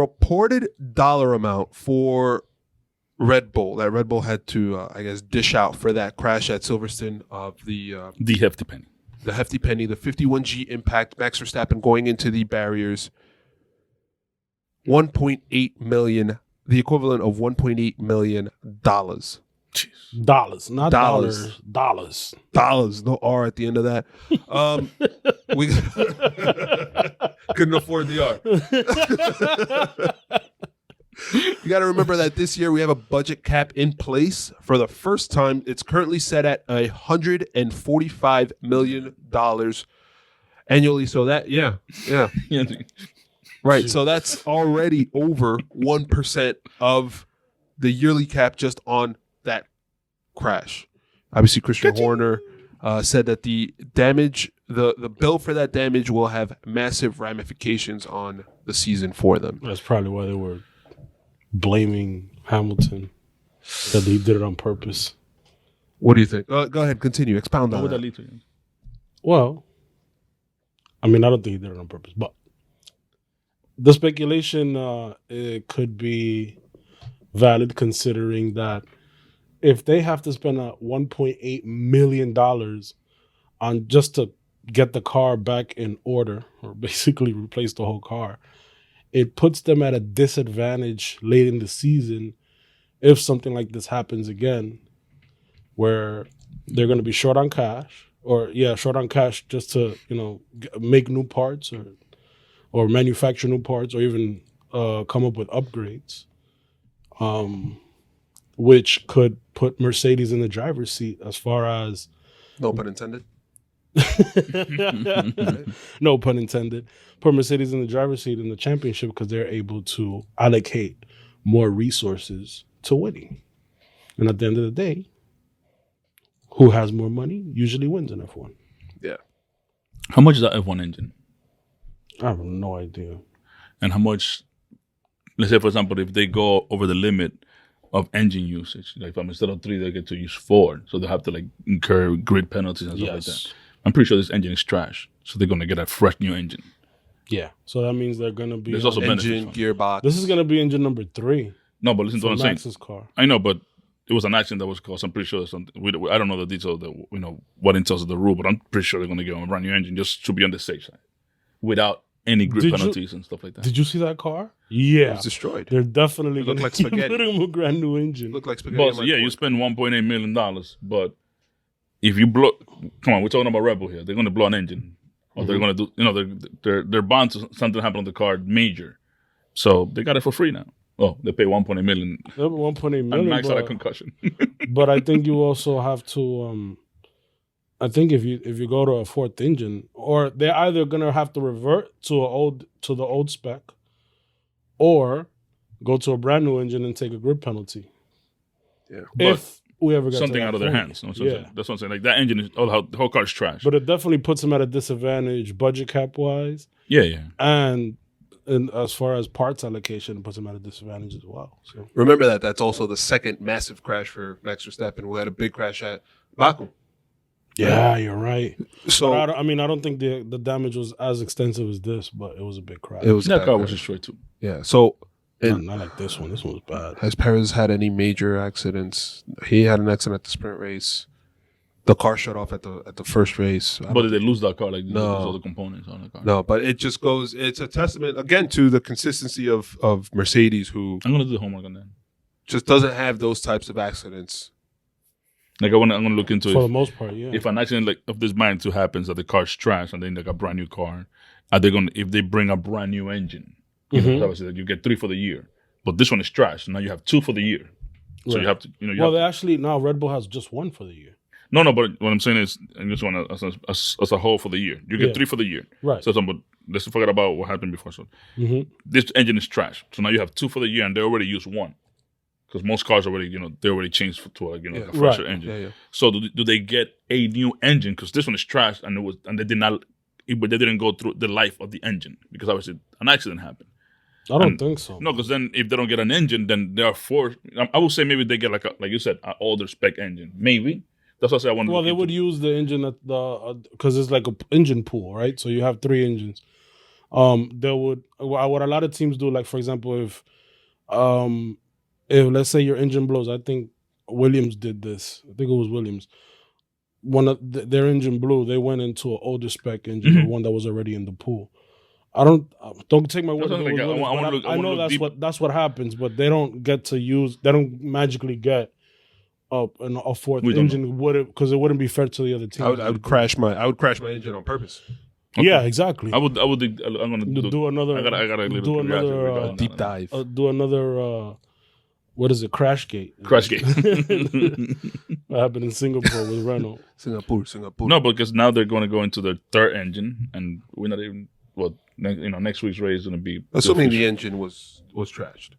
reported dollar amount for Red Bull that Red Bull had to, dish out for that crash at Silverstone of the hefty penny. The hefty penny, the 51G impact, Max Verstappen going into the barriers. 1.8 million, the equivalent of $1.8 million. Dollars, not dollars. Dollars, no R at the end of that. We couldn't afford the R. You got to remember that this year we have a budget cap in place for the first time. It's currently set at $145 million annually. So that, yeah. Right. So that's already over 1% of the yearly cap just on that crash. Obviously, Christian Horner said that the damage, the bill for that damage will have massive ramifications on the season for them. That's probably why they were blaming Hamilton, that he did it on purpose. What do you think? Go ahead, continue. Expound on What would that. that lead to? Well, I mean, I don't think he did it on purpose, but the speculation it could be valid, considering that if they have to spend $1.8 million on just to get the car back in order, or basically replace the whole car, it puts them at a disadvantage late in the season if something like this happens again, where they're going to be short on cash, just to, make new parts or manufacture new parts, or even come up with upgrades, which could put Mercedes in the driver's seat as far as... No pun intended. No pun intended. Put Mercedes in the driver's seat in the championship because they're able to allocate more resources to winning. And at the end of the day, who has more money usually wins in F1. Yeah. How much is that F1 engine? I have no idea. And how much, let's say, for example, if they go over the limit of engine usage, like from instead of 3, they get to use 4. So they have to incur grid penalties and stuff like that. I'm pretty sure this engine is trash. So they're going to get a fresh new engine. Yeah. So that means they're going to be... There's also engine, gearbox. This is going to be engine number 3. No, but listen to what I'm saying. Max's car. I know, but it was an accident that was caused. I'm pretty sure something. I don't know the details, what entails of the rule, but I'm pretty sure they're going to give them a brand new engine just to be on the safe side without any grid penalties and stuff like that. Did you see that car? Yeah. It was destroyed. They're definitely going like to spaghetti. put him a brand new engine. Look like spaghetti. But you spend $1.8 million, but if you blow, come on, we're talking about Red Bull here. They're going to blow an engine, or they're going to do, they're bound to something happen on the car major, so they got it for free now. Oh, they pay $1.8 million. $1.8 million. And Max had a concussion. But I think you also have to. I think if you go to a 4th engine, or they're either gonna have to revert to the old spec, or go to a brand new engine and take a grid penalty. Yeah. If we ever got something out of their hands. That's what I'm saying. Like that engine is the whole car is trash. But it definitely puts them at a disadvantage budget cap wise. Yeah. And as far as parts allocation, it puts them at a disadvantage as well. So remember that's also the second massive crash for Max Verstappen. We had a big crash at Baku. Yeah, you're right. So I don't think the damage was as extensive as this, but it was a big crash. That car was destroyed too. Yeah. So not like this one. This one was bad. Has Perez had any major accidents? He had an accident at the sprint race. The car shut off at the first race. But did they lose that car? No. All the components on the car. No, but it just goes. It's a testament again to the consistency of Mercedes, who I'm gonna do the homework on that. Just doesn't have those types of accidents. Like I'm gonna look into for the most part. Yeah. If an accident of this magnitude happens, that the car's trash, and then a brand new car, are they gonna, if they bring a brand new engine, obviously you get 3 for the year, but this one is trash. So now you have 2 for the year. So you have to, Red Bull has just 1 for the year. No, but what I'm saying is, and this one as a whole for the year, you get 3 for the year. Right. So, but let's forget about what happened before. So, this engine is trash. So now you have 2 for the year, and they already used 1, because most cars already, they already changed to a fresher engine. Yeah. So do they get a new engine? Because this one is trash, and they didn't go through the life of the engine, because obviously an accident happened. I don't think so. No, because then if they don't get an engine, then they are forced. I would say maybe they get like you said, an older spec engine. Maybe. That's what I say I want to. Well, they would use the engine at because it's like an engine pool, right? So you have 3 engines. There would what a lot of teams do, like for example, if let's say your engine blows, I think Williams did this. I think it was Williams. One of their engine blew. They went into an older spec engine, or one that was already in the pool. Don't take my word. That sounds like I know that's what happens, but they don't get to use. They don't magically get a fourth engine because it wouldn't be fair to the other team. I would crash my engine on purpose. Okay. Yeah, exactly. I'm gonna do another. I got a little do another deep dive. Do another. What is it? Crashgate. That happened in Singapore with Renault. Singapore. No, because now they're going to go into the third engine, and we're not even. Well, next week's race is going to be. Assuming the engine was trashed,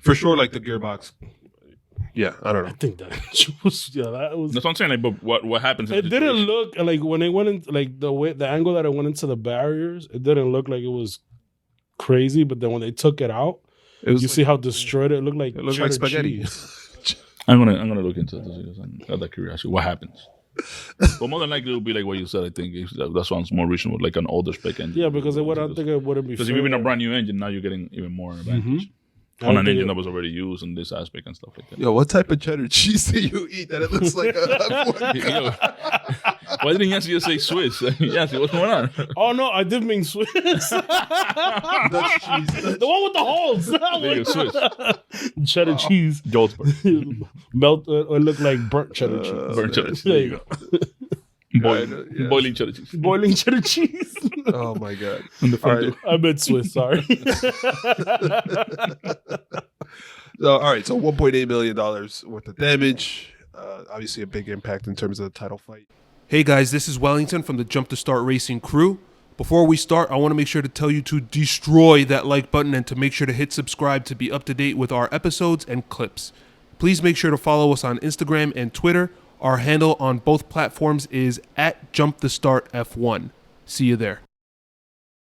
for sure. Like the gearbox. Yeah, I don't know. I think that was that was. That's what I'm saying. Like, but what happens? It didn't look like when they went in, like the angle that it went into the barriers. It didn't look like it was crazy, but then when they took it out, see how destroyed it looked like. It looked like spaghetti. I'm gonna look into this out of curiosity. What happens? But more than likely, it'll be like what you said. I think that sounds more reasonable, like an older spec engine. Yeah, because I think it wouldn't be. Because if you're in a brand new engine, now you're getting even more advantage on an engine that was already used in this aspect and stuff like that. Yo, what type of cheddar cheese do you eat that it looks like a why didn't Yhancy just say Swiss? Yhancy, what's going on? Oh no, I did mean Swiss. Dutch cheese? The one with the holes. Swiss. Cheddar cheese. Joltsberg. Melt it looked like burnt cheddar cheese. Burnt cheddar cheese. There you go. Boiling cheddar cheese. Boiling cheddar cheese. Oh my god! All right. I meant Swiss. Sorry. All right, so $1.8 million worth of damage. Obviously, a big impact in terms of the title fight. Hey guys, this is Wellington from the Jump to Start Racing crew. Before we start, I want to make sure to tell you to destroy that like button and to make sure to hit subscribe to be up to date with our episodes and clips. Please make sure to follow us on Instagram and Twitter. Our handle on both platforms is @JumpTheStartF1. See you there.